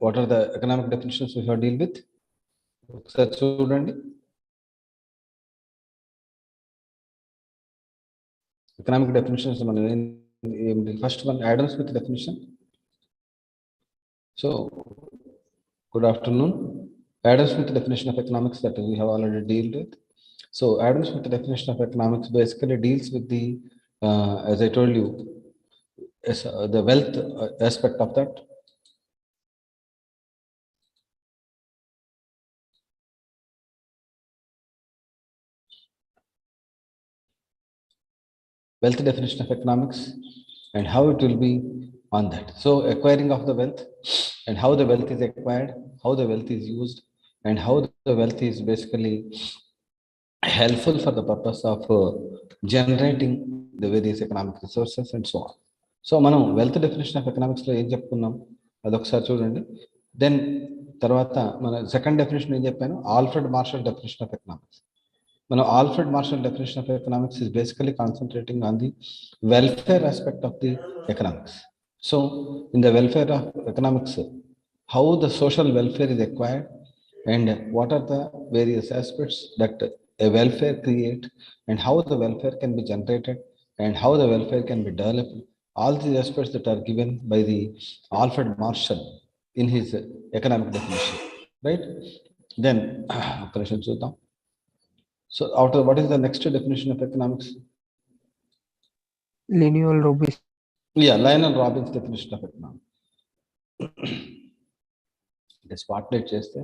what are the economic definitions we have deal with? ఒకసారి చూడండి. Economic definitions, first one, Adam Smith definition. So, good afternoon. Adam Smith definition of economics that we have already dealt with. So, Adam Smith definition of economics basically deals with the, as I told you, the wealth aspect of that. Wealth definition of economics and how it will be on that. So acquiring of the wealth and how the wealth is acquired, how the wealth is used, and how the wealth is basically helpful for the purpose of generating the various economic resources and so on. So మనం wealth definition of economics లో ఏం చెప్పుకున్నాం అదొకసారి చూడండి. Then తర్వాత మన second definition ఏం చెప్పాను, Alfred martial definition of economics. Alfred Marshall definition of economics is basically concentrating on the welfare aspect of the economics. So in the welfare of economics, how the social welfare is acquired and what are the various aspects that a welfare create and how the welfare can be generated and how the welfare can be developed. All these aspects that are given by the Alfred Marshall in his economic definition, right? Then operation చూద్దాం. So, after what is the next definition of economics? Lionel Robbins. Yeah, Lionel Robbins definition of economics. The spotlight cheste.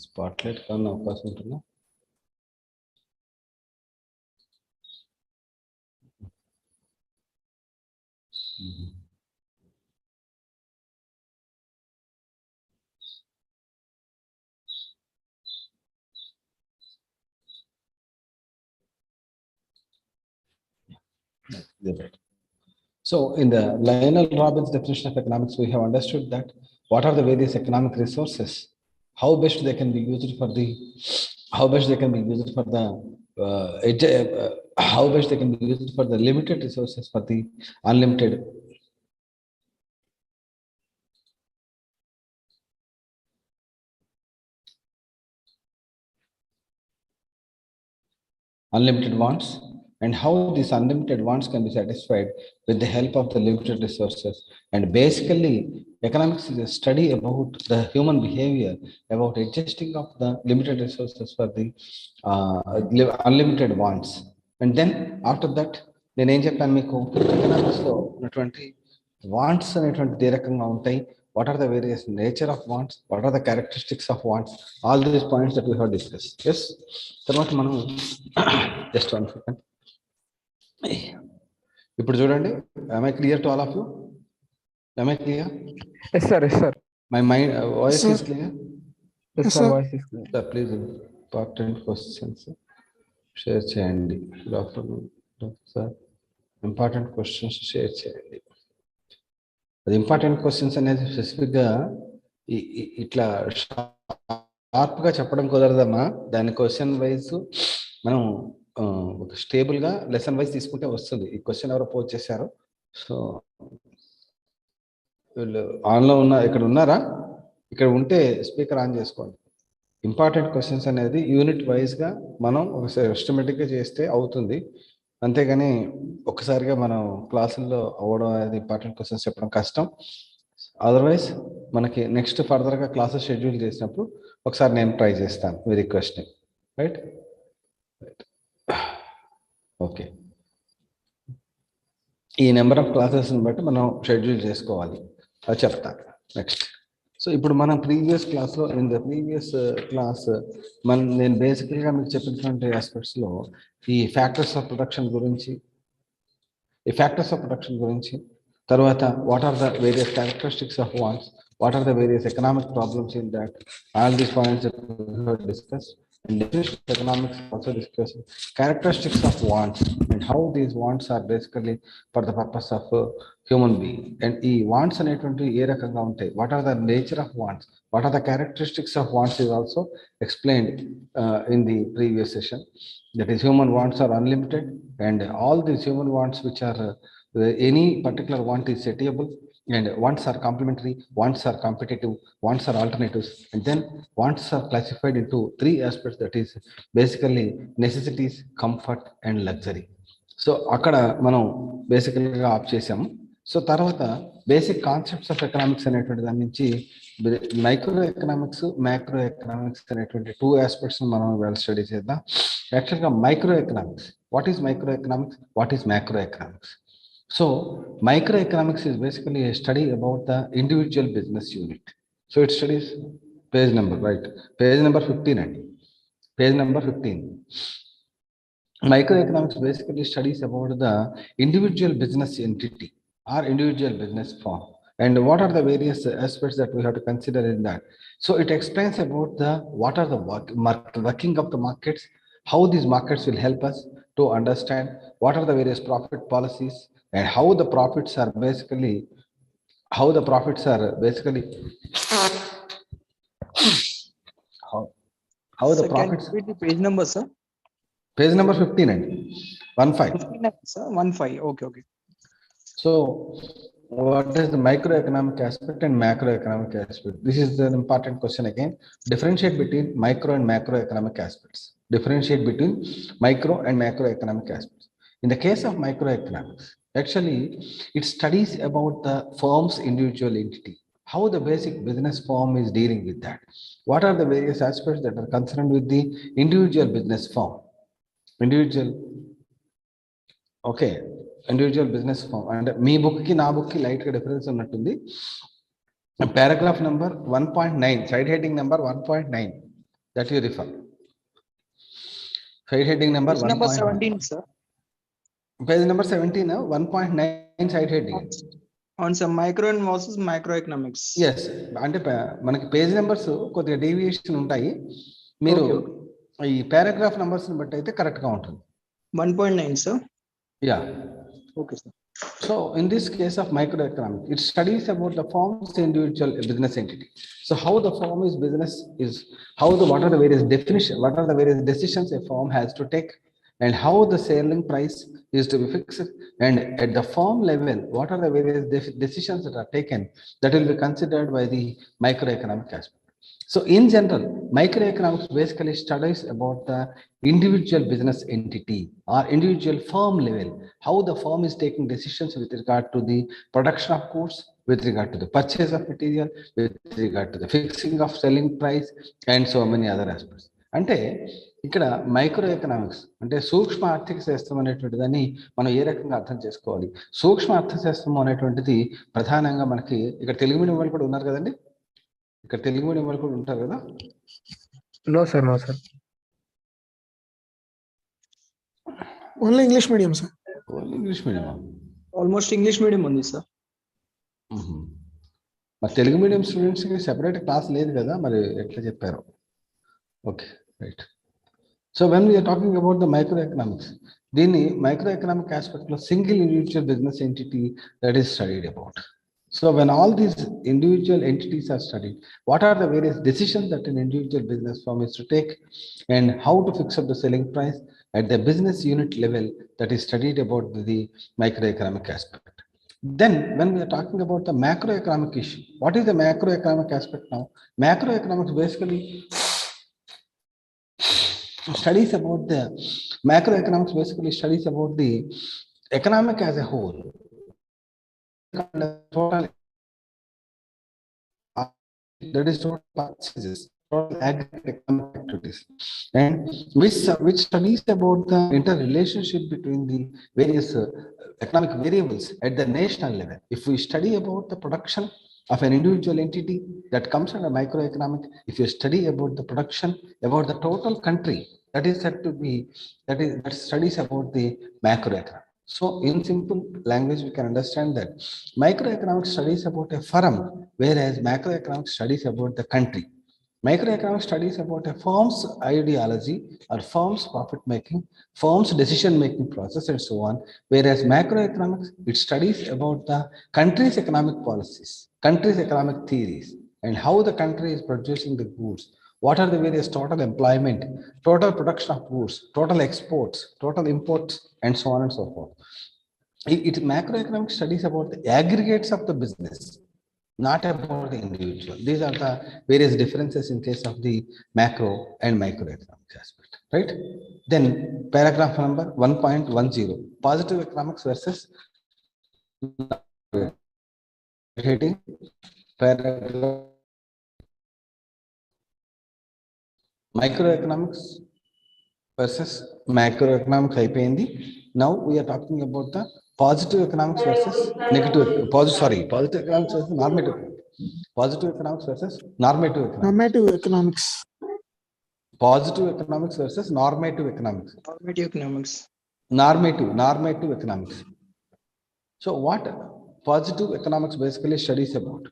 Spotlight కన్నా అవకాశం ఉంటుందా? So in the Lionel Robbins definition of economics, we have understood that what are the various economic resources, how best they can be used for the, how best they can be used for the, how best they can be used for the limited resources for the unlimited. Unlimited wants, and how these unlimited wants can be satisfied with the help of the limited resources. And basically, economics is a study about the human behavior, about adjusting of the limited resources for the unlimited wants. And then after that, నేను ఏం చెప్పాను మీకు, ఎకనామిక్స్లో ఉన్నటువంటి wants అనేటువంటి ఏ రకంగా ఉంటాయి, what are the various nature of wants, what are the characteristics of wants, all these points that we have discussed. Yes, తర్వాత మనం just one second. ఇప్పుడు చూడండి, am I clear to all of you? Am I clear? Yes sir, yes sir. My mind voice is clear? Yes sir, voice is clear. Sir, please important questions share చేయండి. Sir, important questions share చేయండి. అది important questions అనేది స్పెసిఫిక్గా ఇట్లా షార్ప్గా చెప్పడం కుదరదమ్మా. దాని question wise మనం ఒక స్టేబుల్గా లెసన్ వైజ్ తీసుకుంటే వస్తుంది. ఈ క్వశ్చన్ ఎవరో పోస్ట్ చేశారు, సో వీళ్ళు ఆన్లో ఇక్కడ ఉన్నారా? ఇక్కడ ఉంటే స్పీకర్ ఆన్ చేసుకోండి. ఇంపార్టెంట్ క్వశ్చన్స్ అనేది యూనిట్ వైజ్గా మనం ఒక సిస్టమేటిక్గా చేస్తే అవుతుంది, అంతేగాని ఒక్కసారిగా మనం క్లాసుల్లో అవ్వడం అనేది ఇంపార్టెంట్ క్వశ్చన్స్ చెప్పడం కష్టం. అదర్వైజ్ మనకి నెక్స్ట్ ఫర్దర్గా క్లాసెస్ షెడ్యూల్ చేసినప్పుడు ఒకసారి నేను ట్రై చేస్తాను మీ రిక్వెస్ట్ని, రైట్? ఓకే, ఈ నెంబర్ ఆఫ్ క్లాసెస్ని బట్టి మనం షెడ్యూల్ చేసుకోవాలి, అది చెప్తాను నెక్స్ట్. సో ఇప్పుడు మనం ప్రీవియస్ క్లాస్లో, ఇన్ ద ప్రీవియస్ క్లాస్ నేను బేసికల్గా మీకు చెప్పినటువంటి ఆస్పెక్ట్స్లో ఈ ఫ్యాక్టర్స్ ఆఫ్ ప్రొడక్షన్ గురించి, తర్వాత what are the various characteristics of wants, what are the various economic problems in that, all these points discuss. And definition of economics also discusses characteristics of wants and how these wants are basically for the purpose of human being. And ఈ wants అనేటువంటి ఏ రకంగా ఉంటాయి, what are the nature of wants, what are the characteristics of wants is also explained in the previous session. That is, human wants are unlimited, and all these human wants which are any particular want is satiable, and wants are complementary, wants are competitive, wants are alternatives, and then wants are classified into three aspects, that is basically necessities, comfort and luxury. So అక్కడ మనం బేసికల్గా ఆప్ చేసాము. So తర్వాత basic concepts of economics అనేటువంటి దాని నుంచి micro economics, macro economics అనేటువంటి two aspects మనం ఇవాళ స్టడీ చేద్దాం. యాక్చువల్గా micro economics, what is micro economics, what is macro economics? So microeconomics is basically a study about the individual business unit. So it studies page number, right? Page number 15 and page number 15. Microeconomics basically studies about the individual business entity or individual business firm, and what are the various aspects that we have to consider in that. So it explains about the what are the working of the markets, how these markets will help us to understand what are the various profit policies, and how the profits are basically how the profits. Repeat the page number, sir. Page number 15 and 15. 15, sir. 15. Okay. So what is the microeconomic aspect and macroeconomic aspect? This is an important question again. Differentiate between micro and macroeconomic aspects. Differentiate between micro and macroeconomic aspects. In the case of microeconomics, actually it studies about the firm's individual entity, how the basic business firm is dealing with that, what are the various aspects that are concerned with the individual business firm, individual business firm. And me book కి నా book కి light గా difference ఉన్నట్టుంది. Paragraph number 1.9, side heading number 1.9 that you refer. Side heading number 17, sir. Page number 17, 1.9 side heading. On some micro and versus microeconomics. Yes, అంటే మనకి page numbers కొద్దిగా deviation ఉంటాయి. మీరు ఈ పారాగ్రాఫ్ నంబర్స్ బట్టి అయితే కరెక్ట్ గా ఉంటుంది. 1.9, sir. Yeah. Okay, sir. So in this case of microeconomics, it studies about the firm's individual business entity. So how the firm is business is, what are the various definitions, what are the various decisions a firm has to take, and how the selling price is to be fixed, and at the firm level, what are the various decisions that are taken that will be considered by the microeconomic aspect. So in general, microeconomics basically studies about the individual business entity or individual firm level, how the firm is taking decisions with regard to the production of goods, with regard to the purchase of material, with regard to the fixing of selling price, and so many other aspects. అంటే ఇక్కడ micro economics అంటే సూక్ష్మ ఆర్థిక శాస్త్రం అనేటువంటి దాన్ని మనం ఏ రకంగా అర్థం చేసుకోవాలి. సూక్ష్మ అర్థశాస్త్రం అనేటువంటిది ప్రధానంగా మనకి ఇక్కడ తెలుగు మీడియం వాళ్ళు కూడా ఉన్నారు కదండి, ఇక్కడ తెలుగు మీడియం వాళ్ళు కూడా ఉంటారు కదా? No, sir. Only English medium, sir. Only English medium. Almost English medium ఉంది, sir. మరి తెలుగు మీడియం స్టూడెంట్స్ కి సెపరేట్ క్లాస్ లేదు కదా, మరి ఎట్లా చెప్పారు? Okay, right. So when we are talking about the micro economics, దీన్ని మైక్రో ఎకనామిక్ ఆస్పెక్ట్ లో single individual business entity that is studied about. So when all these individual entities are studied, what are the various decisions that an individual business firm is to take, and how to fix up the selling price at the business unit level, that is studied about the microeconomic aspect. Then when we are talking about the macroeconomic issue, what is the macroeconomic aspect now? Macroeconomics basically studies about the economic as a whole. Total, that is total purchases, total aggregate economic activities, and which studies about the interrelationship between the various economic variables at the national level. If we study about the production of an individual entity, that comes under microeconomic. If you study about the production about the total country, that is said to be that studies about the macroeconomic. So in simple language, we can understand that microeconomics studies about a firm, whereas macroeconomics studies about the country. Microeconomics studies about a firm's ideology or firm's profit making, firm's decision making process, and so on. Whereas macroeconomics, it studies about the country's economic policies, country's economic theories, and how the country is producing the goods. What are the various total employment, total production of goods, total exports, total imports, and so on and so forth. It macroeconomic studies about the aggregates of the business, not about the individual. These are the various differences in case of the macro and microeconomics aspect, right? Then paragraph number 1.10, positive economics versus heading, paragraph microeconomics versus macroeconomics అయిపోయింది. Now we are talking about the positive economics versus positive economics versus normative economics. Positive economics versus normative economics. Normative economics. Positive economics versus normative economics. Normative economics. Normative economics. So what positive economics basically studies about?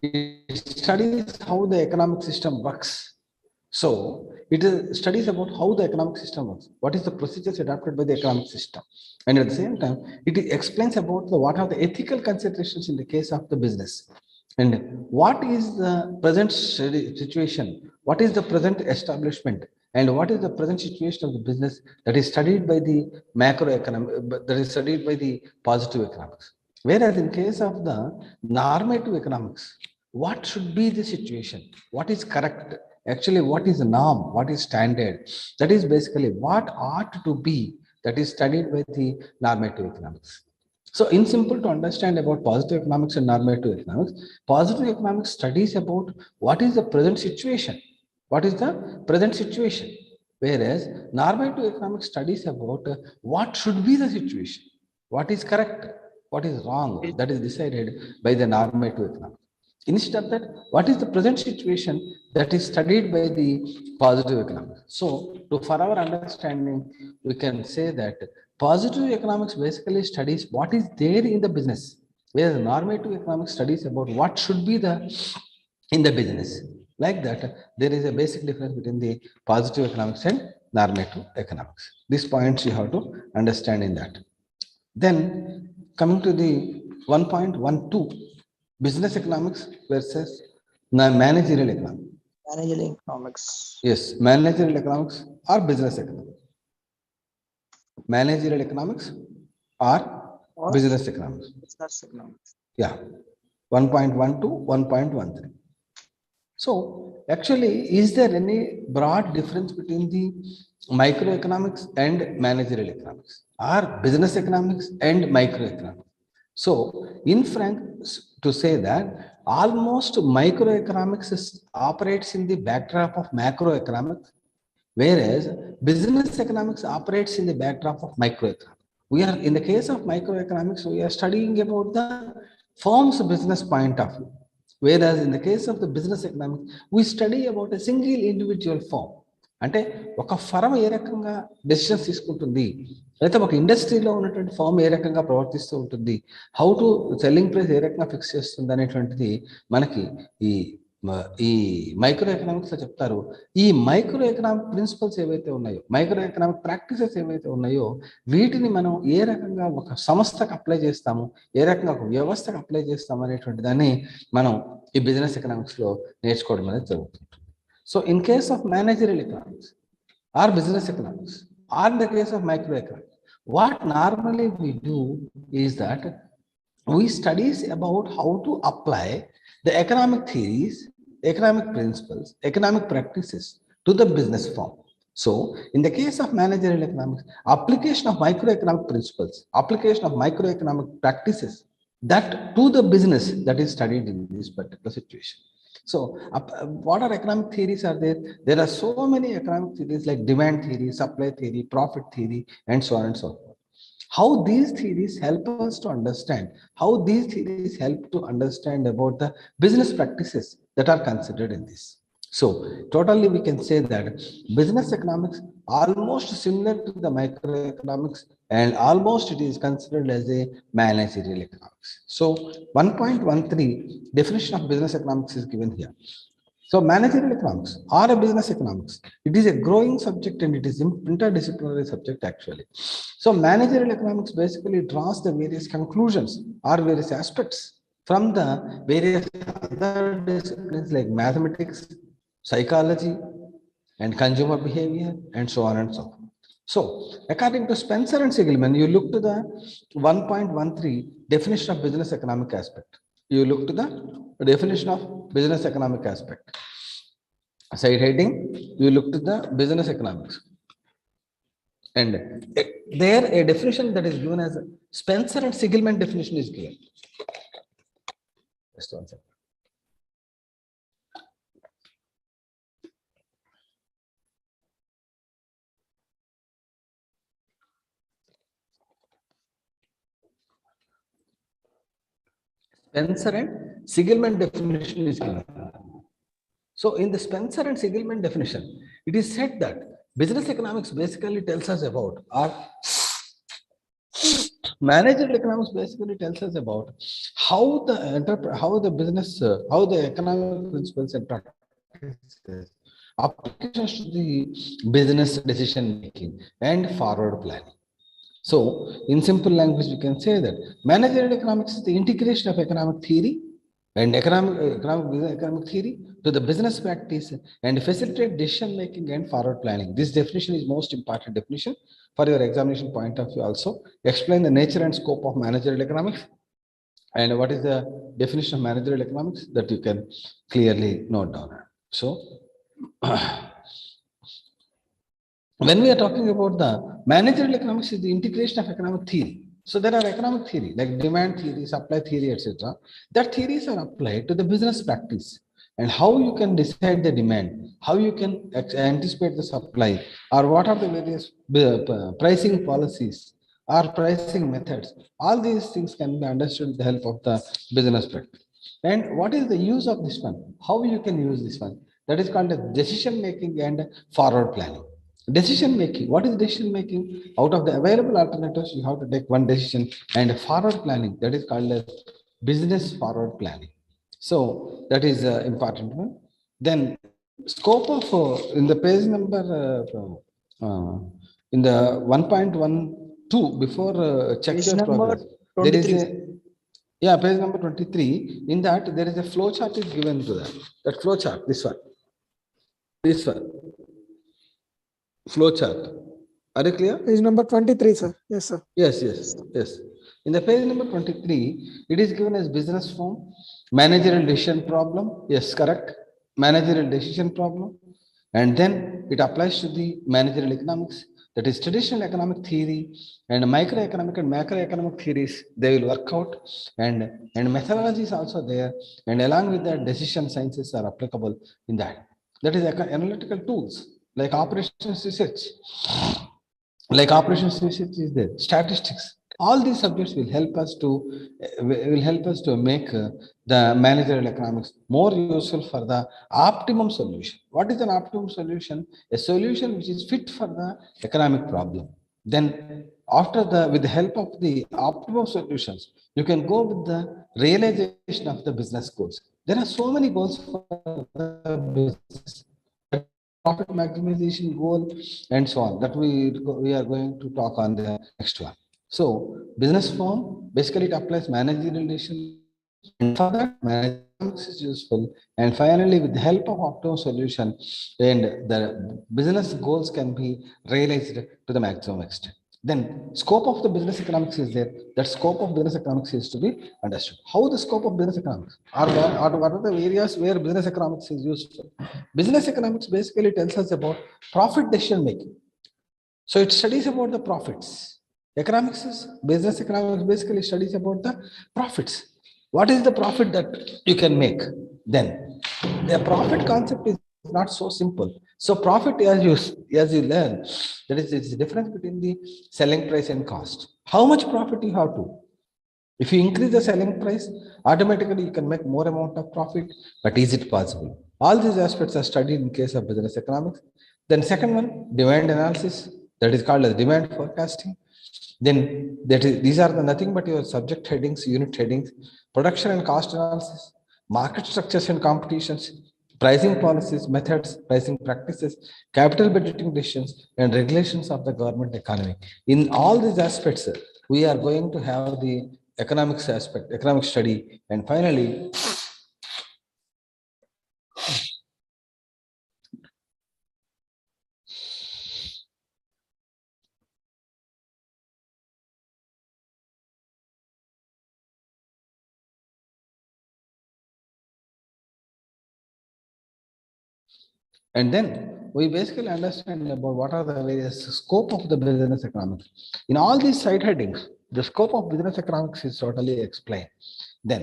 It studies how the economic system works. So it studies about how the economic system works. What is the procedures adopted by the economic system? And at the same time, it explains about what are the ethical considerations in the case of the business. And what is the present situation? What is the present establishment? And what is the present situation of the business that is studied by the macroeconomic, that is studied by the positive economics. Whereas in case of the normative economics, what should be the situation? What is correct? Actually, what is the norm? What is standard? That is basically what ought to be, that is studied by the normative economics. So in simple, to understand about positive economics and normative economics, positive economics studies about what is the present situation. What is the present situation? Whereas normative economics studies about what should be the situation. What is correct? What is wrong? That is decided by the normative economics. Instead of that, what is the present situation? That is studied by the positive economics. So for our understanding, we can say that positive economics basically studies what is there in the business, whereas normative economics studies about what should be the in the business. Like that, there is a basic difference between the positive economics and normative economics. These points you have to understand in that. Then coming to the 1.12, business economics versus managerial economics. Managerial economics. Yes, managerial economics or business economics. Managerial economics or business economics. Business economics. Yeah, 1.1 to 1.13. So actually, is there any broad difference between the microeconomics and managerial economics, or business economics and microeconomics? So in frank, to say that almost microeconomics operates in the backdrop of macroeconomics, whereas business economics operates in the backdrop of microeconomics. We are, in the case of microeconomics, we are studying about the firm's business point of view. Whereas in the case of the business economics, we study about a single individual firm. అంటే ఒక firm ఏ రకంగా decisions తీసుకుంటుంది, లేకపోతే ఒక ఇండస్ట్రీలో ఉన్నటువంటి firm ఏ రకంగా ప్రవర్తిస్తూ ఉంటుంది, హౌ టు సెల్లింగ్ ప్రైస్ ఏ రకంగా ఫిక్స్ చేస్తుంది అనేటువంటిది మనకి ఈ మైక్రో ఎకనామిక్స్ లో చెప్తారు. ఈ మైక్రో ఎకనామిక్ ప్రిన్సిపల్స్ ఏవైతే ఉన్నాయో, మైక్రో ఎకనామిక్ ప్రాక్టీసెస్ ఏవైతే ఉన్నాయో, వీటిని మనం ఏ రకంగా ఒక సంస్థకు అప్లై చేస్తాము, ఏ రకంగా ఒక వ్యవస్థకు అప్లై చేస్తాము అనేటువంటి దాన్ని మనం ఈ బిజినెస్ ఎకనామిక్స్ లో నేర్చుకోవడం అనేది జరుగుతుంది. So in case of managerial economics or business economics or in the case of microeconomics, what normally we do is that we studies about how to apply the economic theories, economic principles, economic practices to the business form. So in the case of managerial economics, application of microeconomic principles, application of microeconomic practices, that to the business, that is studied in this particular situation. So what are economic theories are there? There are so many economic theories like demand theory, supply theory, profit theory, and so on and so forth. How these theories help us to understand, how these theories help to understand about the business practices that are considered in this. So totally we can say that business economics almost similar to the microeconomics, and almost it is considered as a managerial economics. So 1.13 definition of business economics is given here. So managerial economics or a business economics, it is a growing subject and it is interdisciplinary subject actually. So managerial economics basically draws the various conclusions or various aspects from the various other disciplines like mathematics, psychology, and consumer behavior, and so on and so forth. So, according to Spencer and Sigelman, you look to the 1.13 definition of business economic aspect. You look to the definition of business economic aspect. Side heading, you look to the business economics. And there a definition that is given as Spencer and Sigelman definition is given. Just one second. Spencer and Sigelman definition is given. So in the Spencer and Sigelman definition, it is said that business economics basically tells us about, or managerial economics basically tells us about how the business, how the economic principles and practices applications to the business decision making and forward planning. So, in simple language, we can say that managerial economics is the integration of economic theory and economic theory to the business practice and facilitate decision making and forward planning. This definition is most important definition for your examination point of view. Also, explain the nature and scope of managerial economics and what is the definition of managerial economics that you can clearly note down. So. When we are talking about the managerial economics is the integration of economic theory. So there are economic theory like demand theory, supply theory, etc. That theories are applied to the business practice and how you can decide the demand, how you can anticipate the supply, or what are the various pricing policies or pricing methods. All these things can be understood with the help of the business practice. And what is the use of this one? How you can use this one? That is called as decision making and forward planning. Decision making. What is decision making? Out of the available alternatives, you have to take one decision, and forward planning, that is called as business forward planning. So that is important one. Then scope of in the page number in the 1.12 before check Page your number progress. There is 23. a page number 23. In that there is a flow chart is given to that. That flow chart. This one. This one. Flow chart. Are you clear? Page number 23, sir. Yes, sir. Yes. In the page number 23, it is given as business form, managerial decision problem. Yes, correct. Managerial decision problem. And then it applies to the managerial economics. That is traditional economic theory and microeconomic and macroeconomic theories. They will work out, and methodology is also there. And along with that, decision sciences are applicable in that. That is analytical tools like operations research. Like operations research is there, statistics. All these subjects will help us to make the managerial economics more useful for the optimum solution. What is an optimum solution? A solution which is fit for the economic problem. Then, with the help of the optimum solutions, you can go with the realization of the business goals. There are so many goals for the business. Profit maximization goal, and so on, that we are going to talk on the next one. So business form basically it applies managerial decision, and for that management is useful. And finally, with the help of optimum solution, and the business goals can be realized to the maximum extent. Then scope of the business economics is there. That scope of business economics is to be understood. How the scope of business economics, or what are the areas where business economics is useful? Business economics basically tells us about profit decision making. So it studies about the profits. Business economics basically studies about the profits. What is the profit that you can make? Then the profit concept is not so simple. So profit, as you learn, that is it's the difference between the selling price and cost. How much profit you have to? If you increase the selling price, automatically you can make more amount of profit. But is it possible? All these aspects are studied in case of business economics. Then second one, demand analysis. That is called as demand forecasting. Then these are nothing but your subject headings, unit headings, production and cost analysis, market structures and competitions, pricing policies, methods, pricing practices, capital budgeting decisions, and regulations of the government economy. In all these aspects, we are going to have the economics aspect, economic study, and finally, and then we basically understand about what are the various scope of the business economics. In all these side headings, the scope of business economics is totally explained. Then,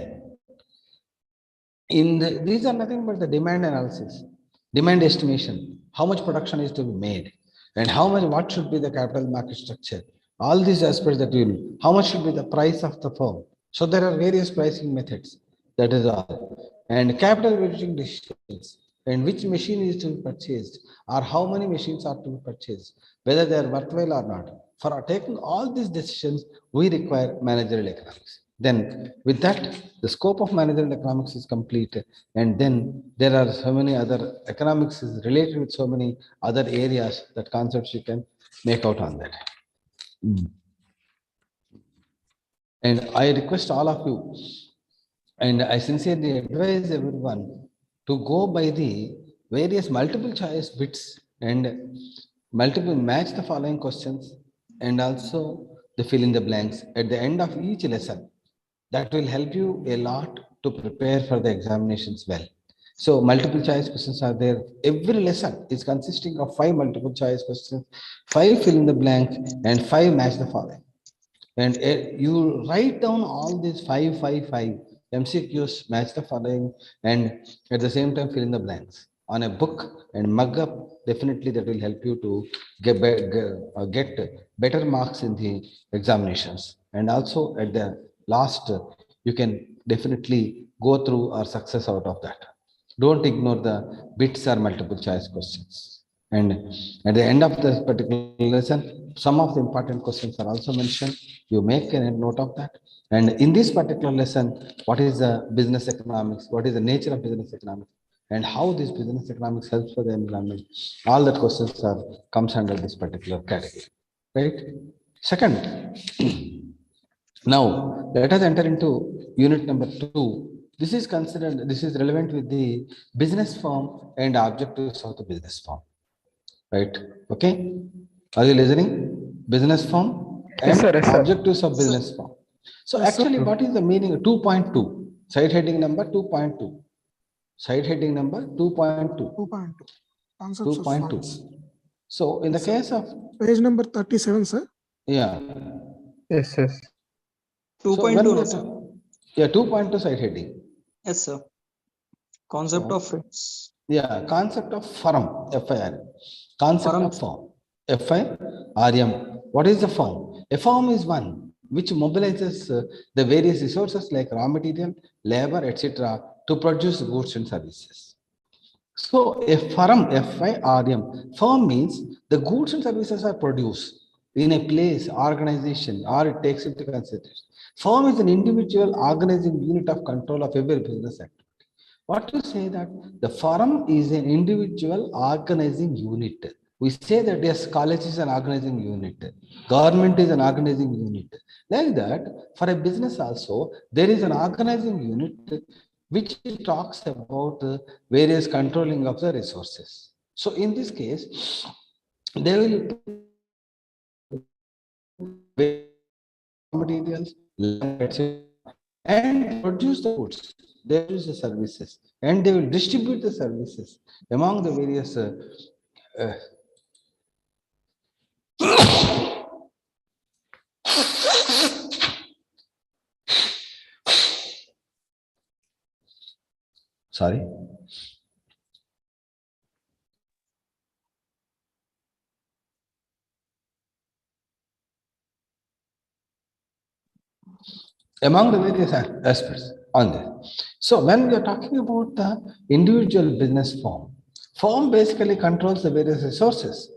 these are nothing but the demand analysis, demand estimation, how much production is to be made, and what should be the capital market structure. All these aspects that will, how much should be the price of the firm. So there are various pricing methods. That is all. And capital budgeting decisions, and which machine is to be purchased, or how many machines are to be purchased, whether they are worthwhile or not. For taking all these decisions, we require managerial economics. Then, with that, the scope of managerial economics is complete. And then there are so many other economics is related with so many other areas that concepts you can make out on that. And I request all of you, and I sincerely advise everyone to go by the various multiple choice bits and multiple match the following questions and also the fill in the blanks at the end of each lesson. That will help you a lot to prepare for the examinations well. So multiple choice questions are there. Every lesson is consisting of 5 multiple choice questions, 5 fill in the blank, and 5 match the following. And you write down all these five MCQs, match the following, and at the same time fill in the blanks on a book and mug up. Definitely, that will help you to get better marks in the examinations. And also at the last, you can definitely go through or success out of that. Don't ignore the bits or multiple choice questions. And at the end of this particular lesson, some of the important questions are also mentioned. You make a note of that. And in this particular lesson, what is the business economics? What is the nature of business economics? And how this business economics helps for the environment? All the questions are comes under this particular category, right? Second, now let us enter into unit number 2. This is considered. This is relevant with the business form and objectives of the business form. Right? Okay. Are you listening? Business form Yes, and sir. Yes, sir. objectives of business form. So Yes, sir. actually, what is the meaning of 2.2? Side heading number 2.2. Side heading number 2.2. 2.2. Concepts of 2.2. funds. So in the Yes, sir. case of, Page number 37, sir. yeah. Yes, yes. So when 2.2, we no, are sir. yeah, 2.2 side heading. Yes, sir. Concept So, of friends. yeah, concept of firm, FIRM. Concept Firm. of firm, FIRM. What is the firm? A firm is one which mobilizes the various resources like raw material, labor, etc. to produce goods and services. So a firm, FIRM, firm means the goods and services are produced in a place, organization, or it takes into consideration. Firm is an individual organizing unit of control of every business activity. What to say that the firm is an individual organizing unit. We say that yes, college is an organizing unit, government is an organizing unit. Like that, for a business also, there is an organizing unit which talks about the various controlling of the resources. So in this case, they will materials, etc., and produce the goods, they produce the services, and they will distribute the services among the various uh, sorry, among the various aspects on this. So when we are talking about the individual business firm basically controls the various resources,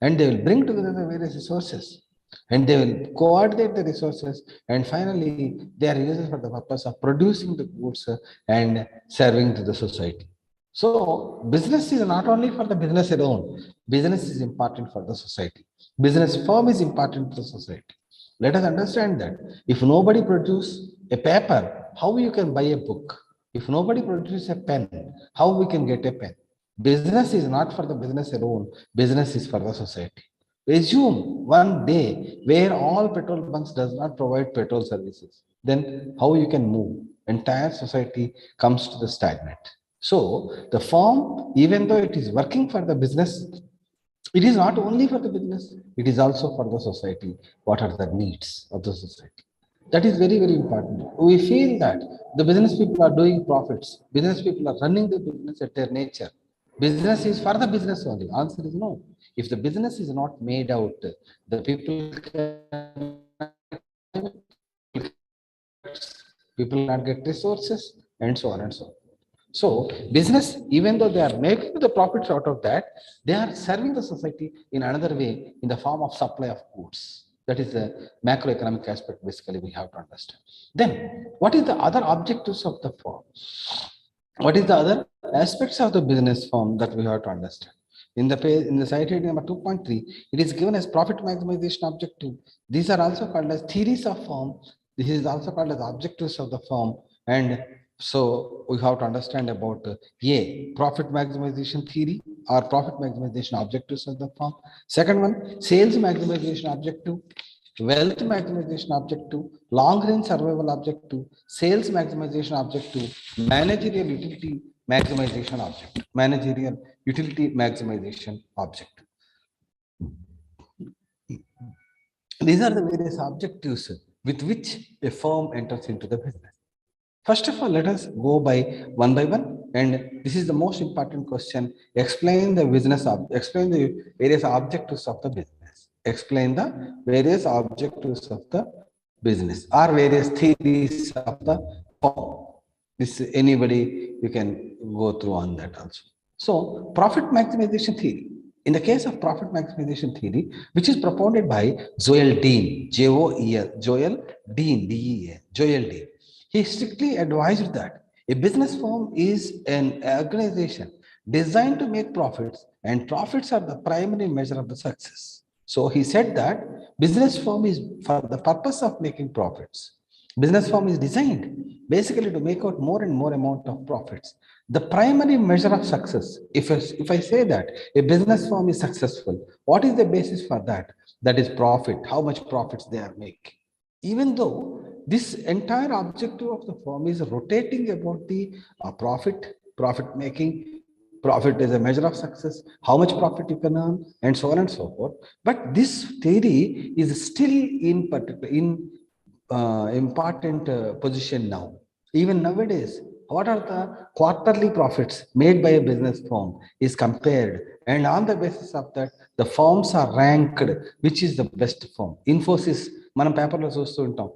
and they will bring together the various resources, and they will coordinate the resources, and finally they are used for the purpose of producing the goods and serving to the society. So business is not only for the business alone. Business is important for the society. Business firm is important to the society. Let us understand that if nobody produce a paper, how you can buy a book? If nobody produces a pen, how we can get a pen? Business is not for the business alone. Business is for the society. Assume one day where all petrol bunks does not provide petrol services, then how you can move? Entire society comes to the stagnant. So the firm, even though it is working for the business, it is not only for the business, it is also for the society. What are the needs of the society? That is very, very important. We feel that the business people are doing profits. Business people are running the business at their nature. Business is for the business only. Answer is no. If the business is not made out, the people cannot get resources and so on and so on. So business, even though they are making the profits out of that, they are serving the society in another way in the form of supply of goods. That is the macroeconomic aspect basically we have to understand. Then what is the other objectives of the firm? What is the other aspects of the business firm that we have to understand? In the page, in the site heading number 2.3, it is given as profit maximization objective. These are also called as theories of firm. This is also called as objectives of the firm. And so we have to understand about A, profit maximization theory or profit maximization objectives of the firm. Second one, sales maximization objective, wealth maximization objective, long range survival objective, sales maximization objective, managerial utility maximization objective, managerial utility maximization objective. These are the various objectives with which a firm enters into the business. First of all, let us go by one, and this is the most important question. Explain the explain the various objectives of the business. Explain the various objectives of the business or various theories of the firm. This anybody you can go through on that also. So, profit maximization theory. In the case of profit maximization theory, which is propounded by Joel Dean, Joel, Joel Dean, D-E-A, Joel Dean. He strictly advised that a business firm is an organization designed to make profits, and profits are the primary measure of the success. So he said that business firm is for the purpose of making profits. Business firm is designed basically to make out more and more amount of profits. The primary measure of success, if I say that a business firm is successful, what is the basis for that? That is profit, how much profits they are making. Even though this entire objective of the firm is rotating about the profit making, profit is a measure of success, how much profit you can earn, and so on and so forth. But this theory is still in particular in important position now. Even nowadays, what are the quarterly profits made by a business firm is compared, and on the basis of that, the firms are ranked which is the best firm. Infosys, మనం పేపర్లో చూస్తూ ఉంటాం,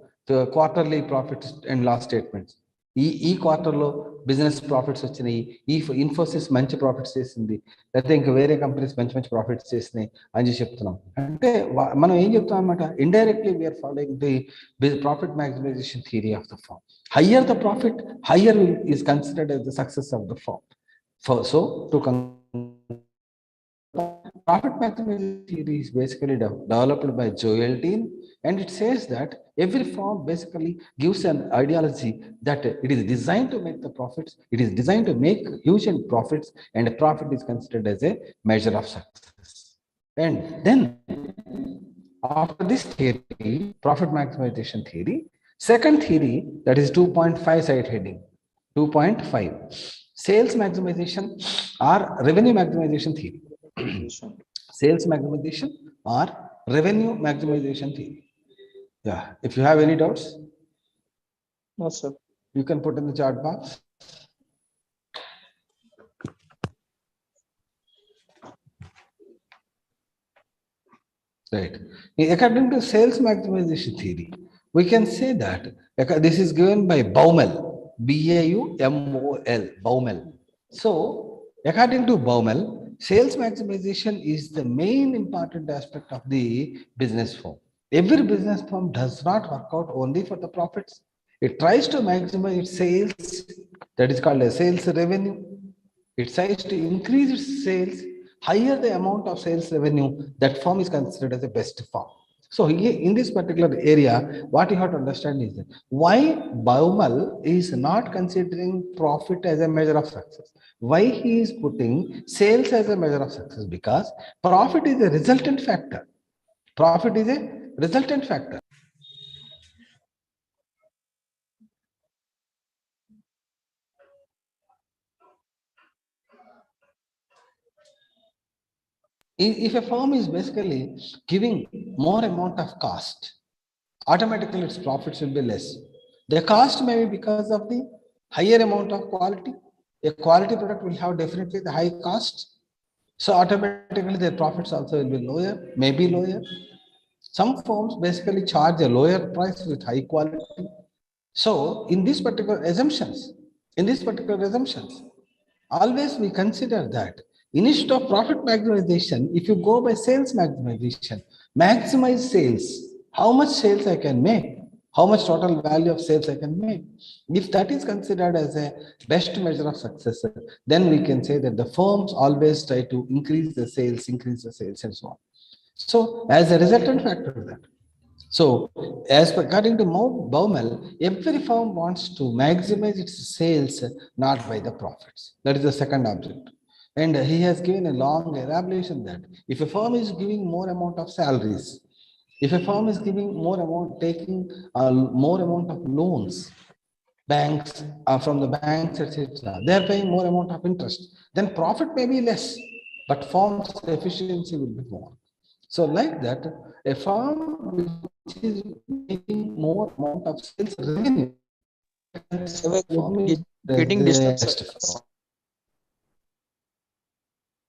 quarterly profits and loss statements. ఈ క్వార్టర్లో business profits వచ్చినాయి, ఈ ఇన్ఫోసిస్ మంచి profits చేసింది, లేకపోతే ఇంకా వేరే కంపెనీస్ మంచి మంచి ప్రాఫిట్స్ చేసినాయి అని చెప్పి చెప్తున్నాం. అంటే మనం ఏం చెప్తాం అనమాట, indirectly we are following the profit maximization theory of the firm. Higher the profit, higher is considered as the success of the firm. So to profit maximization theory is basically developed by Joel Dean, and it says that every firm basically gives an ideology that it is designed to make the profits, it is designed to make huge profits, and a profit is considered as a measure of success. And then after this theory, profit maximization theory, second theory, that is 2.5 side heading, 2.5, sales maximization or revenue maximization theory. Sales maximization or revenue maximization theory. Yeah, if you have any doubts, No, sir. you can put in the chat box. Right. According to sales maximization theory, we can say that this is given by Baumel, B-A-U-M-O-L, Baumel. So, according to Baumel, sales maximization is the main important aspect of the business firm. Every business firm does not work out only for the profits. It tries to maximize its sales, that is called a sales revenue. it tries to increase its sales, higher the amount of sales revenue, that firm is considered as the best firm. So in this particular area, what you have to understand is that why Baumal is not considering profit as a measure of success. Why he is putting sales as a measure of success? Because profit is a resultant factor. Profit is a resultant factor. If a firm is basically giving more amount of cost, automatically its profits will be less. The cost may be because of the higher amount of quality. A quality product will have definitely the high cost. So automatically their profits also will be lower, maybe lower. Some firms basically charge a lower price with high quality. So in these particular assumptions, always we consider that instead of profit maximization, if you go by sales maximization, maximize sales, how much sales I can make, how much total value of sales I can make. If that is considered as a best measure of success, then we can say that the firms always try to increase the sales, and so on. So as a resultant factor of that. So, as according to Baumel, every firm wants to maximize its sales, not by the profits. That is the second object. And he has given a long elaboration that if a firm is giving more amount of salaries, if a firm is giving more amount, taking more amount of loans, banks from the banks, etc., they are paying more amount of interest, then profit may be less, but firm's efficiency will be more. So like that, a firm which is making more amount of sales revenue, Getting disturbed, sir.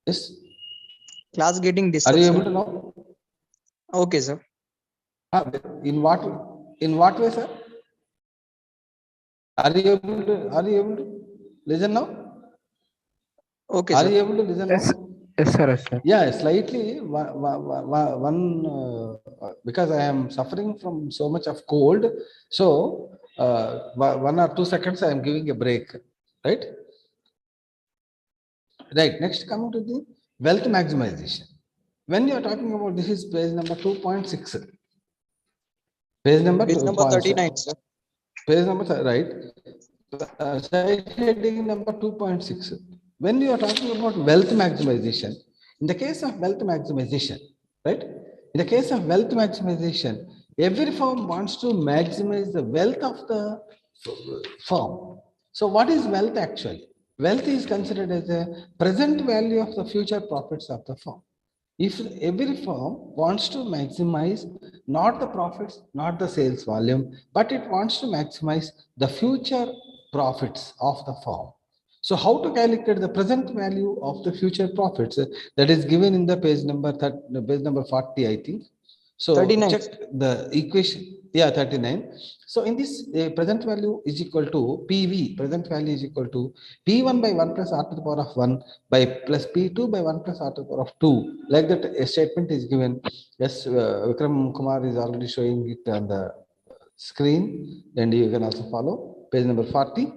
yes. Class getting Are disturbed, you sir. able to know? Okay, sir. In what way, sir? Are you able to listen now? Okay, Are sir. you able to listen Yes, now? yes, sir. Yes, sir. Yeah, slightly because I am suffering from so much of cold. So 1 or 2 seconds I am giving a break, right? Right. Next, coming to the wealth maximization. When you are talking about this is page number 2.6. Page number Page number 39, sir. Page number right. Side heading number 2.6. When you are talking about wealth maximization, in the case of wealth maximization, right? In the case of wealth maximization, every firm wants to maximize the wealth of the firm. So what is wealth actually? Wealth is considered as a present value of the future profits of the firm. If every firm wants to maximize not the profits, not the sales volume, but it wants to maximize the future profits of the firm. So how to calculate the present value of the future profits? That is given in the page number 40, I think. So 39. check the equation. Yeah, 39. So in this present value is equal to PV, present value is equal to P1 by 1 plus R to the power of 1 by plus P2 by 1 plus R to the power of 2. Like that a statement is given. Yes, Vikram Kumar is already showing it on the screen, and you can also follow page number 40,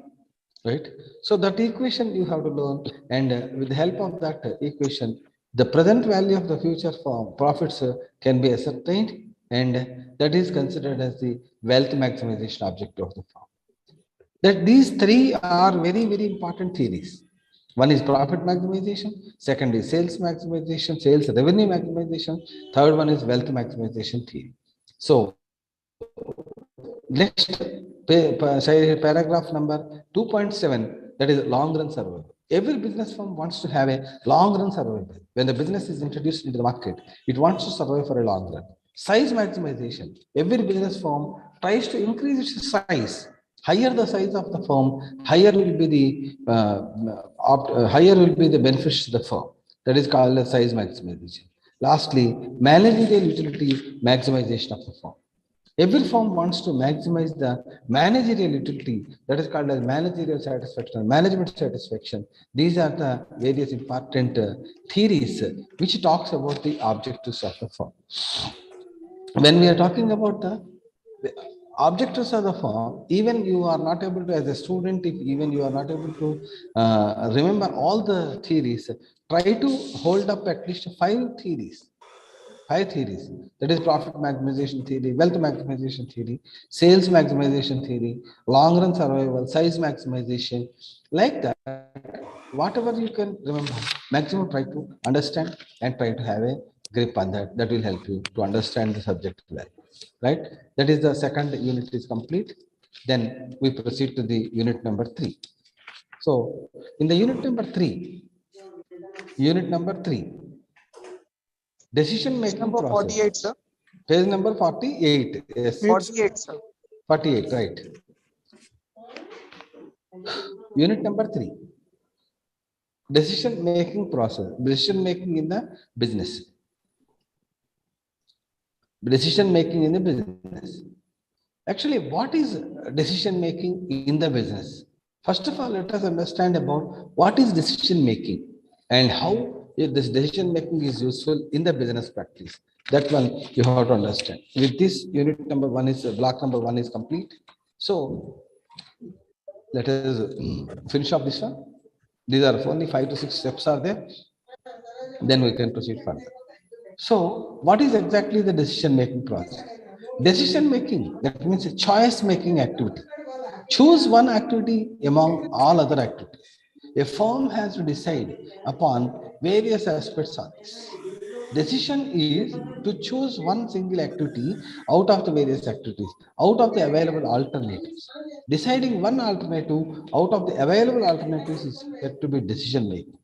right? So that equation you have to learn, and with the help of that equation, the present value of the future firm profits can be ascertained, and that is considered as the wealth maximization objective of the firm. That these three are very, very important theories. One is profit maximization, second is sales maximization, sales revenue maximization, third one is wealth maximization theory. So next paragraph number 2.7, that is long run survival. Every business firm wants to have a long run survival. When the business is introduced into the market, it wants to survive for a long run. Size maximization. Every business firm tries to increase its size. Higher the size of the firm, higher will be the benefits to the firm. That is called as size maximization. Lastly, managerial utility maximization of the firm. Every firm wants to maximize the managerial utility, that is called as managerial satisfaction, management satisfaction. These are the various important theories which talks about the objectives of the firm. When we are talking about the objectives of the form, even you are not able to, as a student, if even you are not able to remember all the theories, try to hold up at least five theories. That is profit maximization theory, wealth maximization theory, sales maximization theory, long run survival, size maximization, like that. Whatever you can remember, maximum try to understand and try to have a grip on that. That will help you to understand the subject well, right? That is the second unit is complete. Then we proceed to the unit number 3. So in the unit number three, decision Page making number process. 48, sir. Page number 48. Yes, 48, sir. 48, right. Unit number 3, decision making process. Decision making in the business. Decision making in the business. Actually, what is decision making in the business? First of all, let us understand about what is decision making and how this decision making is useful in the business practice. That one you have to understand. With this, unit number 1 is block number 1 is complete. So let us finish off this one. These are only 5 to 6 steps are there. Then we can proceed further. So, what is exactly the decision making process? Decision making, that means a choice making activity. Choose one activity among all other activities. A firm has to decide upon various aspects of this. Decision is to choose one single activity out of the various activities, out of the available alternatives. Deciding one alternative out of the available alternatives is said to be decision making.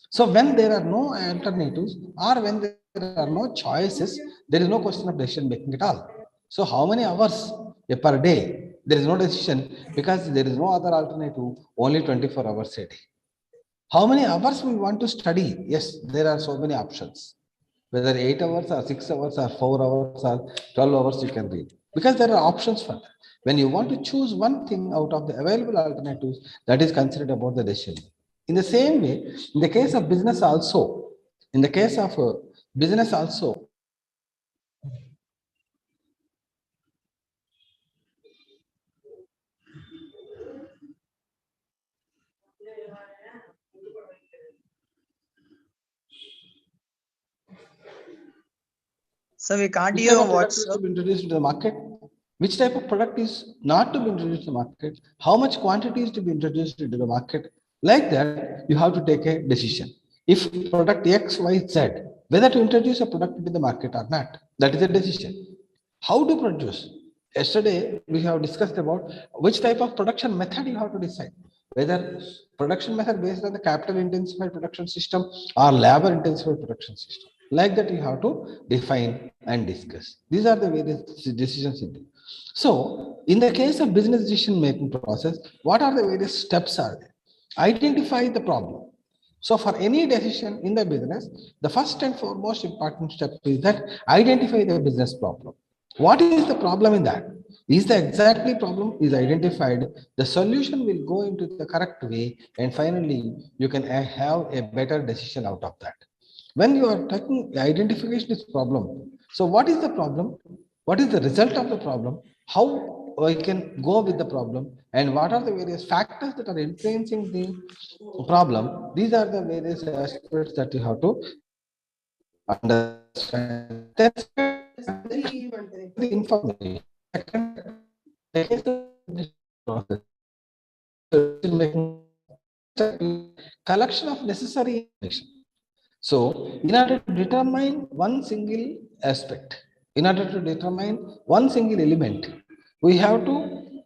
So when there are no alternatives or when there are no choices, there is no question of decision making at all. So how many hours per day? There is no decision because there is no other alternative, only 24 hours a day. How many hours we want to study? Yes, there are so many options. Whether 8 hours or 6 hours or 4 hours or 12 hours you can read. Because there are options for that. When you want to choose one thing out of the available alternatives, that is considered about the decision. In the same way, in the case of business also, in the case of business also, Sir, we can't which hear type your of voice, product is sir. to be introduced to the market, which type of product is not to be introduced to the market, how much quantity is to be introduced into the market. Like that, you have to take a decision. If product X, Y, Z, whether to introduce a product into the market or not, that is a decision. How to produce? Yesterday, we have discussed about which type of production method you have to decide. Whether production method based on the capital intensified production system or labor intensified production system. Like that, you have to define and discuss. These are the various decisions. So, in the case of business decision making process, what are the various steps are there? Identify the problem. So for any decision in the business, the first and foremost important step is that identify the business problem. What is the problem in that? Is the exactly problem is identified, the solution will go into the correct way, and finally you can have a better decision out of that. When you are talking identification is problem. So what is the problem? What is the result of the problem? How I can go with the problem, and what are the various factors that are influencing the problem? These are the various aspects that you have to understand. Then the information. Second, the case of process, making collection of necessary information. So, in order to determine one single aspect, in order to determine one single element, we have to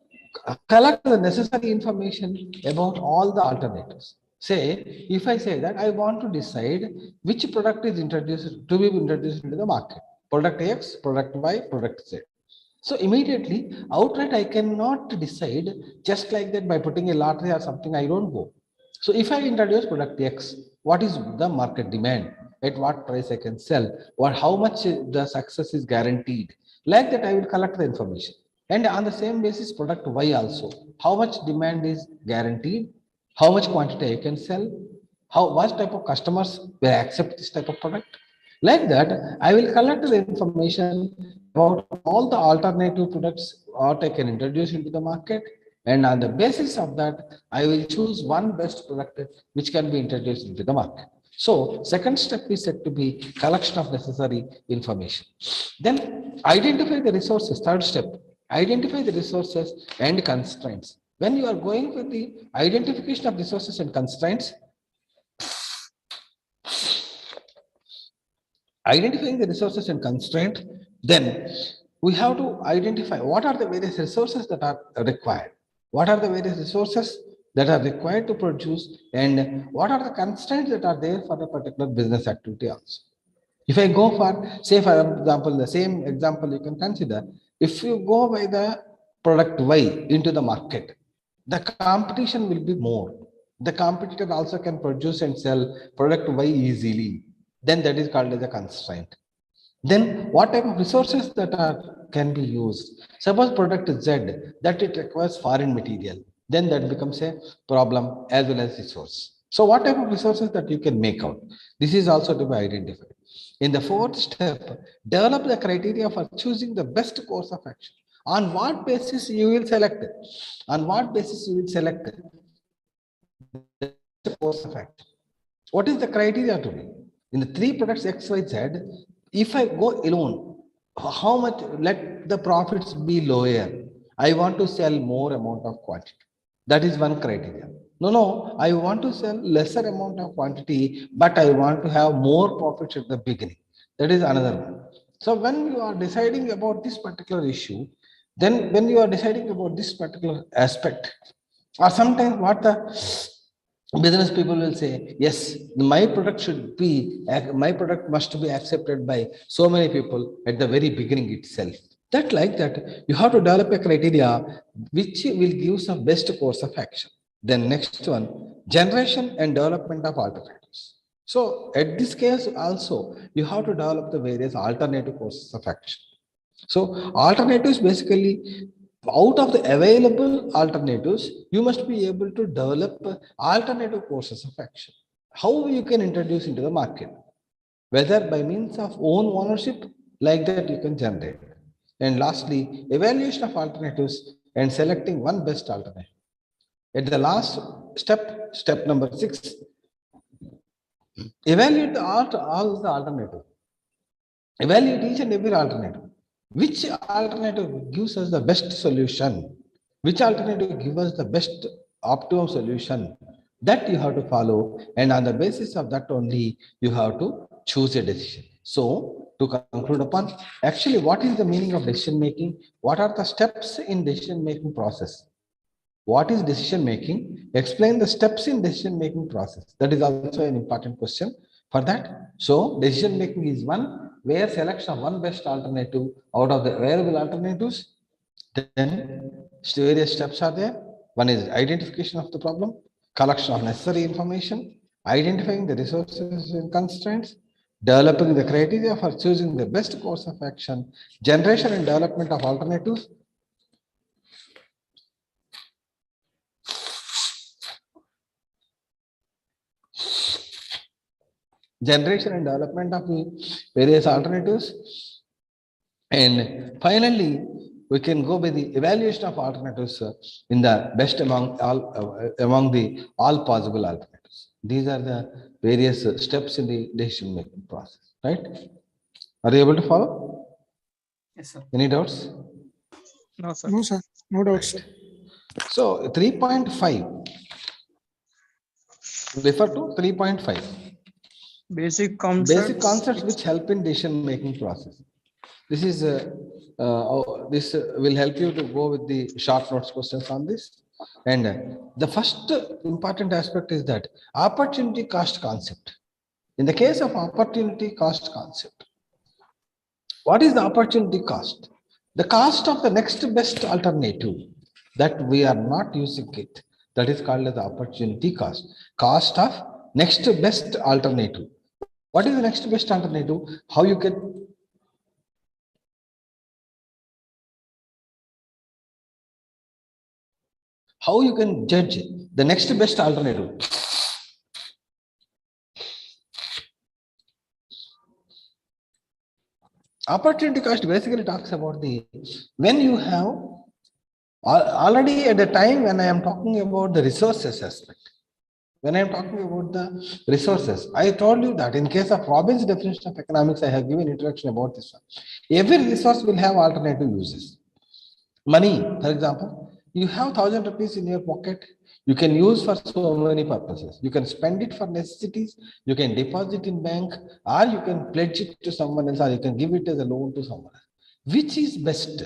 collect the necessary information about all the alternatives. Say, if I say that I want to decide which product is introduced to be introduced into the market, product X, product Y, product Z. So immediately, outright, I cannot decide just like that by putting a lottery or something. I don't go. So if I introduce product X, what is the market demand? At what price I can sell? What how much the success is guaranteed? Like that, I will collect the information. And on the same basis, product Y also. How much demand is guaranteed? How much quantity I can sell? How what type of customers will accept this type of product? Like that, I will collect the information about all the alternative products what I can introduce into the market. And on the basis of that, I will choose one best product which can be introduced into the market. So second step is said to be collection of necessary information. Then identify the resources. Third step, identify the resources and constraints. When you are going with the identification of resources and constraints, identifying the resources and constraint, then we have to identify what are the various resources that are required, what are the various resources that are required to produce, and what are the constraints that are there for a particular business activity also. If I go for, say for example, the same example you can consider, if you go by the product Y into the market, the competition will be more. The competitor also can produce and sell product Y easily. Then that is called as a constraint. Then what type of resources that are can be used? Suppose product Z that it requires foreign material, then that becomes a problem as well as resource. So what type of resources that you can make out? This is also to be identified. In the fourth step, develop the criteria for choosing the best course of action. On what basis you will select it? On what basis you will select the course of action? What is the criteria to be? In the three products X, Y, Z, if I go alone, how much let the profits be lower? I want to sell more amount of quantity. That is one criteria. No, I want to sell lesser amount of quantity, but I want to have more profits at the beginning. That is another one. So when you are deciding about this particular issue, then when you are deciding about this particular aspect, or sometimes what the business people will say, yes, my product must be accepted by so many people at the very beginning itself. That like that, you have to develop a criteria which will give some best course of action. Then next one, generation and development of alternatives. So at this case also, you have to develop the various alternative courses of action. So alternatives basically, out of the available alternatives, you must be able to develop alternative courses of action. How you can introduce into the market, whether by means of own ownership, like that you can generate. And lastly, evaluation of alternatives and selecting one best alternative. At the last step, step number 6, evaluate all the alternative. Evaluate each and every alternative. Which alternative gives us the best solution? Which alternative gives us the best optimum solution? That you have to follow, and on the basis of that only you have to choose a decision. So, to conclude upon, actually, what is the meaning of decision making? What are the steps in decision making process? What is decision making? Explain the steps in decision making process. That is also an important question for that. So decision making is one where selection of one best alternative out of the available alternatives. Then various steps are there. One is identification of the problem, collection of necessary information, identifying the resources and constraints, developing the criteria for choosing the best course of action, generation and development of alternatives, generation and development of the various alternatives, and finally we can go by the evaluation of alternatives in the best among the all possible alternatives. These are the various steps in the decision making process, right? Are you able to follow? Yes, sir. Any doubts? No, sir. No, sir. No doubts. So 3.5, refer to 3.5, Basic basic concepts. concepts which help in decision making process. This is this will help you to go with the short notes questions on this. And the first important aspect is that opportunity cost concept. In the case of opportunity cost concept, what is the opportunity cost? The cost of the next best alternative that we are not using it. That is called as the opportunity cost. Cost of next best alternative. What is the next best alternative? How you can judge the next best alternative? Opportunity cost basically talks about the when you have already at the time when I am talking about the resources aspect. When I am talking about the resources, I told you that in case of Robbins' definition of economics, I have given introduction about this one. Every resource will have alternative uses. Money, for example, you have 1,000 rupees in your pocket. You can use for so many purposes. You can spend it for necessities. You can deposit in bank, or you can pledge it to someone else, or you can give it as a loan to someone else. Which is best?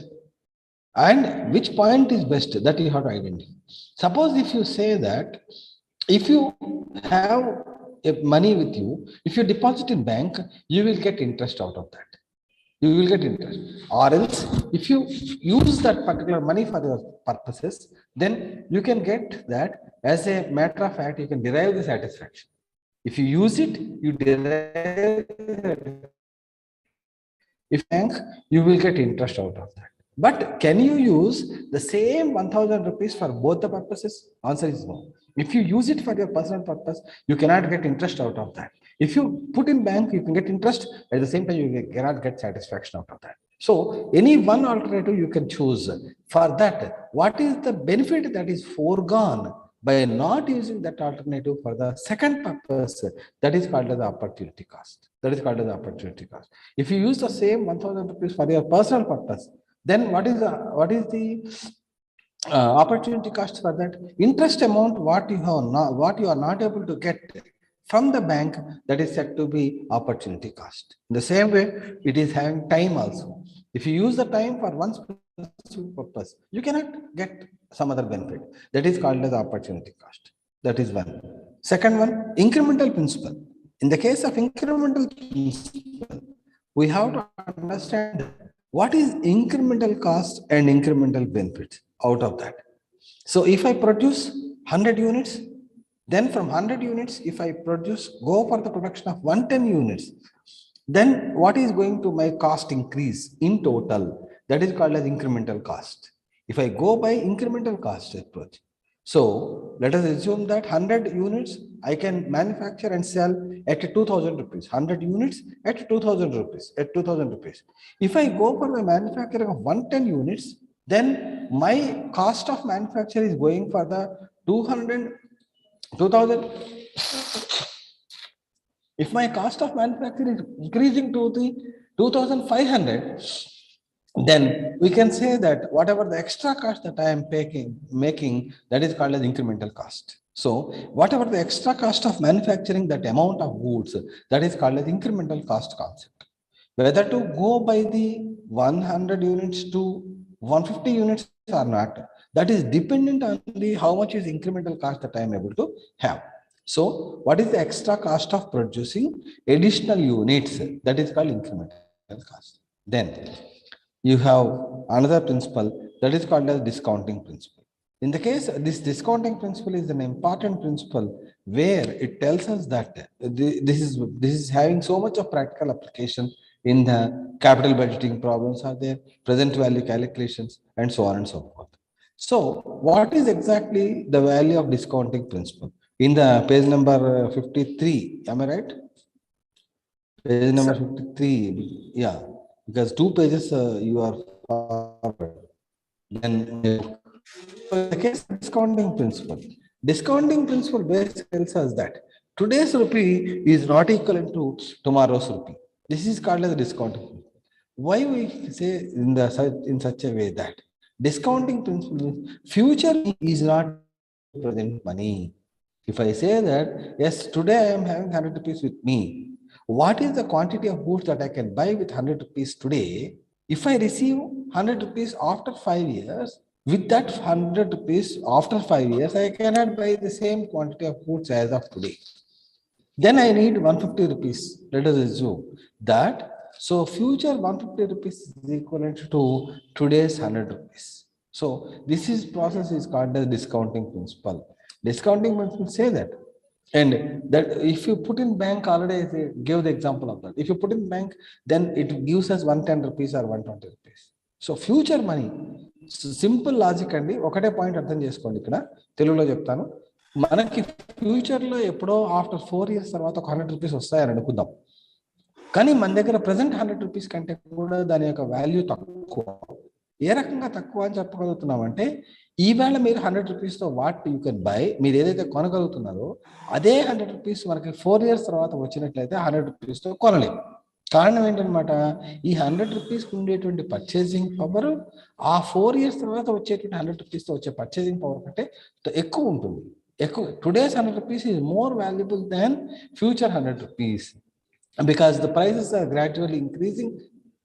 And which point is best, that you have to identify. Suppose if you say that if you have money with you, if you deposit in bank, you will get interest out of that. You will get interest. Or else, if you use that particular money for your purposes, then you can get that as a matter of fact, you can derive the satisfaction. If you use it, you derive. If bank, you will get interest out of that. But can you use the same 1,000 rupees for both the purposes? Answer is no. If you use it for your personal purpose, you cannot get interest out of that. If you put in bank, you can get interest. At the same time, you cannot get satisfaction out of that. So any one alternative you can choose. For that, what is the benefit that is foregone by not using that alternative for the second purpose? That is called as the opportunity cost. That is called as the opportunity cost. If you use the same 1,000 rupees for your personal purpose, then what is the opportunity cost for that? Interest amount what you are not able to get from the bank, that is said to be opportunity cost. In the same way, it is having time also. If you use the time for one specific purpose, you cannot get some other benefit. That is called as opportunity cost. That is one. Second one, incremental principle. In the case of incremental principle, we have to understand what is incremental cost and incremental benefits out of that. So if I produce 100 units, then from 100 units, if I go for the production of 110 units, then what is going to my cost increase in total? That is called as incremental cost. If I go by incremental cost approach, so let us assume that 100 units I can manufacture and sell at 2,000 rupees. 100 units at 2,000 rupees. If I go for the manufacturing of 110 units, then my cost of manufacture is going for the 2,000. If my cost of manufacture is increasing to the 2,500, then we can say that whatever the extra cost that I am making, that is called as incremental cost. So whatever the extra cost of manufacturing that amount of goods, that is called as incremental cost concept. Whether to go by the 100 units to 150 units or not, that is dependent on the how much is incremental cost that I am able to have. So what is the extra cost of producing additional units? That is called incremental cost. Then you have another principle that is called as discounting principle. In the case, this discounting principle is an important principle where it tells us that this is having so much of practical application in the capital budgeting problems are there, present value calculations, and so on and so forth. So what is exactly the value of discounting principle? In the page number 53, am I right? Page number 53, yeah, because 2 pages you are forward. Then the case discounting principle. Discounting principle basically tells us that today's rupee is not equivalent to tomorrow's rupee. This is called as discounting. Why we say in such a way that discounting principle means future is not present money. If I say that, yes, today I am having 100 rupees with me, what is the quantity of goods that I can buy with 100 rupees today? If I receive 100 rupees after 5 years, with that 100 rupees after 5 years, I cannot buy the same quantity of goods as of today. Then I need 150 rupees. Let us assume that. So future 150 rupees is equivalent to today's 100 rupees. So this is process is called the discounting principle. Discounting principle say that. And that if you put in bank already, I give the example of that. If you put in bank, then it gives us 110 rupees or 120 rupees. So future money, simple logic అండి. ఒకటే point అర్థం చేసుకోండి. ఇక్కడ తెలుగులో చెప్తాను. మనకి ఫ్యూచర్లో ఎప్పుడో ఆఫ్టర్ 4 years తర్వాత ఒక 100 రూపీస్ వస్తాయని అనుకుందాం. కానీ మన దగ్గర ప్రజెంట్ 100 రూపీస్ కంటే కూడా దాని యొక్క వాల్యూ తక్కువ. ఏ రకంగా తక్కువ అని చెప్పగలుగుతున్నామంటే, ఈవేళ మీరు 100 రూపీస్తో వాట్ యూ కెన్ బై, మీరు ఏదైతే కొనగలుగుతున్నారో అదే 100 రూపీస్ మనకి 4 ఇయర్స్ తర్వాత వచ్చినట్లయితే 100 రూపీస్తో కొనలేము. కారణం ఏంటనమాట, ఈ 100 రూపీస్కి ఉండేటువంటి పర్చేసింగ్ పవర్ ఆ 4 ఇయర్స్ తర్వాత వచ్చేటువంటి 100 రూపీస్తో వచ్చే పర్చేసింగ్ పవర్ కంటే ఎక్కువ ఉంటుంది. Today's 100 rupees is more valuable than future 100 rupees, because the prices are gradually increasing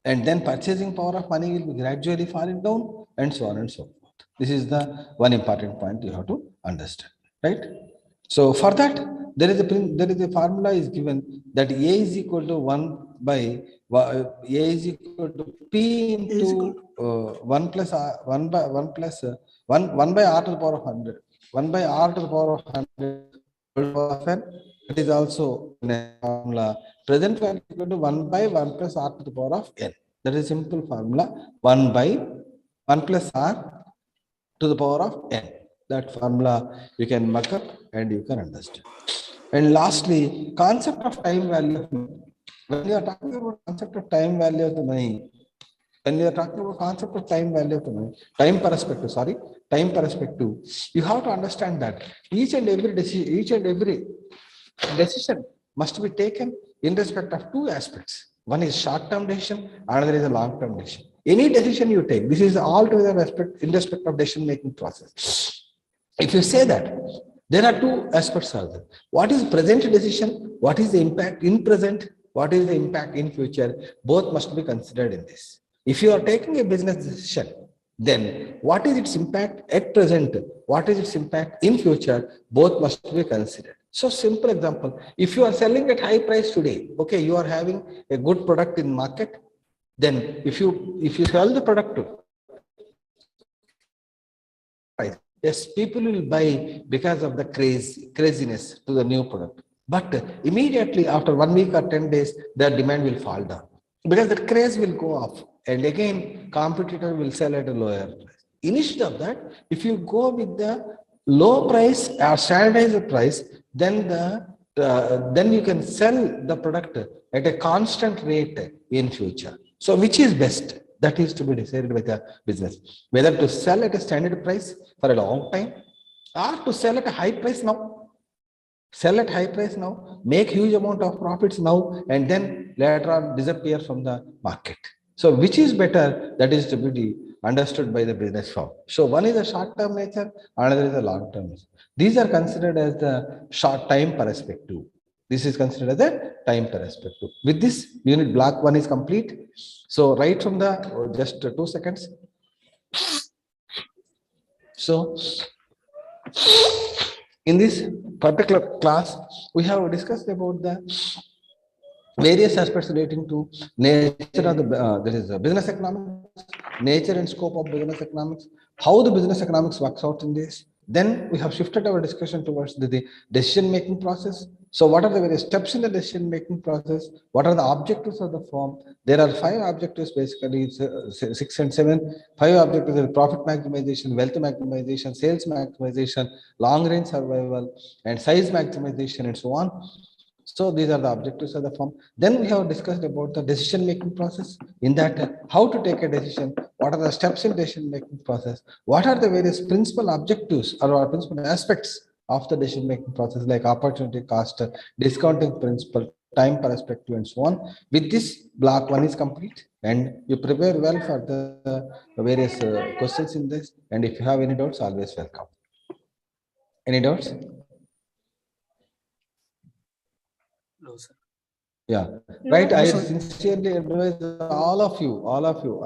and then purchasing power of money will be gradually falling down, and so on and so forth. This is the one important point you have to understand, right? So for that, there is a formula is given that A is equal to 1 by A is equal to P into 1 plus 1 plus 1 by R to the power of 100, 1 by R to the power of 100. It is also in a formula present value equal to 1 by 1 plus R to the power of n. That is simple formula, 1 by 1 plus R to the power of n. That formula you can mark up and you can understand. And lastly, concept of time value of money. When you are talking about concept of time value of the money, time perspective, you have to understand that each and every decision must be taken in respect of two aspects. One is short-term decision, another is a long-term decision. Any decision you take, this is all together in respect of decision-making process. If you say that, there are two aspects of it. What is present decision? What is the impact in present? What is the impact in future? Both must be considered in this. If you are taking a business decision, then what is its impact at present? What is its impact in future? Both must be considered. So simple example, if you are selling at high price today, okay, you are having a good product in market, then if you sell the product to price, yes, people will buy because of the craziness to the new product. But immediately after 1 week or 10 days, their demand will fall down because the craze will go up, and again competitor will sell at a lower price. Instead of that, if you go with the low price or standardized price, then you can sell the product at a constant rate in future. So which is best? That is to be decided by the business, whether to sell at a standard price for a long time or to sell at a high price now. Sell at high price now, make huge amount of profits now, and then later on disappear from the market. So which is better? That is to be understood by the business firm. So one is a short-term nature, another is a long-term nature. These are considered as the short time perspective. This is considered as a time perspective. With this, unit block 1 is complete. So right from the just 2 seconds. So in this particular class, we have discussed about the various aspects relating to nature of the there is business economics, nature and scope of business economics, how the business economics works out in this. Then we have shifted our discussion towards the decision-making process. So what are the various steps in the decision-making process? What are the objectives of the firm? There are 5 objectives basically, 6 and 7. 5 objectives are profit maximization, wealth maximization, sales maximization, long-range survival, and size maximization, and so on. So these are the objectives of the firm. Then we have discussed about the decision-making process. In that, how to take a decision, what are the steps in decision-making process, what are the various principal objectives or principal aspects of the decision-making process, like opportunity cost, discounting principle, time perspective, and so on. With this, block 1 is complete, and you prepare well for the various questions in this. And if you have any doubts, always welcome. Any doubts? No, sir. Yeah, right. I sincerely advise all of you,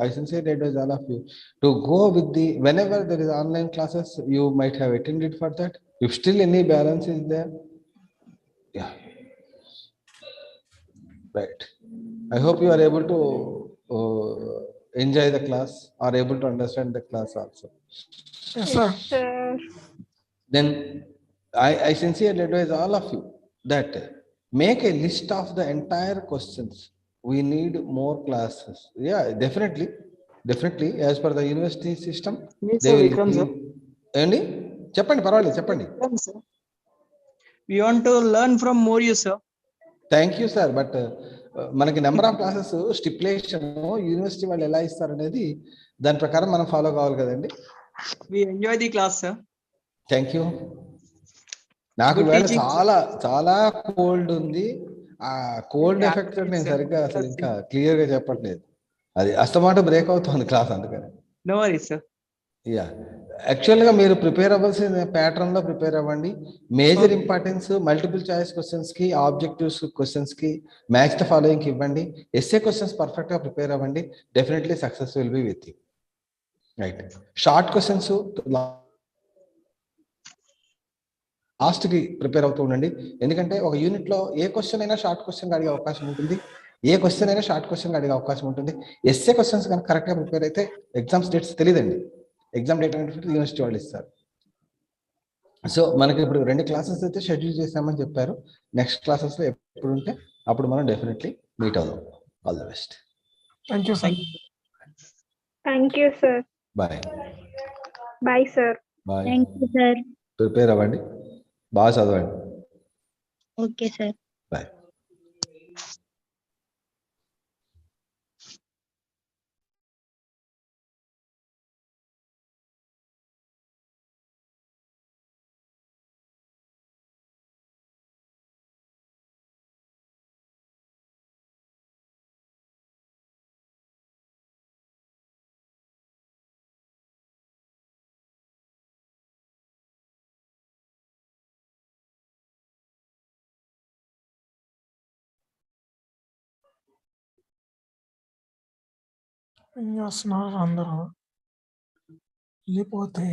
I sincerely advise all of you to go with the, whenever there is online classes, you might have attended for that. If still any balance is there, yeah, right. I hope you are able to enjoy the class or able to understand the class also. Yes, sir. Then I sincerely advise all of you that make a list of the entire questions. We need more classes. Yeah, definitely. As per the university system, they will give. Andy, చెప్పండి పర్వాలేదు చెప్పండి. We want to learn from more you, sir. Thank you, sir. But మనకి number of classes stipulation university వాళ్ళు ఎలా ఇస్తారు అనేది దాని ప్రకారం మనం ఫాలో కావాలి కదండి. We enjoy the class, sir. Thank you. నాకు Good వేళ teaching, చాలా చాలా కోల్డ్ ఉంది. ఆ కోల్డ్ Yeah, ఎఫెక్ట్ నేను sir. సరిగ్గా అసలు ఇంకా క్లియర్ గా చెప్పట్లేదు. అది అస్తమాట బ్రేక్ అవుతుంది క్లాస్ అందుకని. No worries, sir. యా, యాక్చువల్గా మీరు ప్రిపేర్ అవ్వాల్సిన ప్యాటర్న్ లో ప్రిపేర్ అవ్వండి. Major Okay. Importance multiple choice questions కి, ఆబ్జెక్టివ్స్ క్వశ్చన్స్ కి మ్యాచ్ ద ఫాలోయింగ్ ఇవ్వండి. ఎస్ఏ క్వశ్చన్స్ పర్ఫెక్ట్ గా ప్రిపేర్ అవ్వండి. Definitely success will be with you. Right, short questions last కి ప్రిపేర్ అవుతూ ఉండండి. ఎందుకంటే ఒక యూనిట్ లో ఏ క్వశ్చన్ అయినా షార్ట్ క్వశ్చన్ అడిగే అవకాశం ఉంటుంది, ఏ క్వశ్చన్ అయినా షార్ట్ క్వశ్చన్ అడిగే అవకాశం ఉంటుంది. ఎస్ఏ క్వశ్చన్స్ కనుక కరెక్ట్ గా ప్రిపేర్ అయితే ఎగ్జామ్స్ డేట్స్ తెలియదండి. ఎగ్జామ్ డేట్ అనేది యూనివర్సిటీ వాళ్ళు ఇస్తారు. సో మనకి ఇప్పుడు 2 క్లాసెస్ అయితే షెడ్యూల్ చేసామని చెప్పారు. నెక్స్ట్ క్లాసెస్ లో ఎప్పుడు ఉంటే అప్పుడు మనం డెఫినెట్లీ మీట్ అవుదాం. All the best. Thank you, sir. Thank you, sir. Bye. Bye, sir. Bye. Thank you, sir. Prepare అవ్వండి, బాగా చదవండి. Okay, sir. బాయ్. ఏం చేస్తున్నారు అందరూ? వెళ్ళిపోతే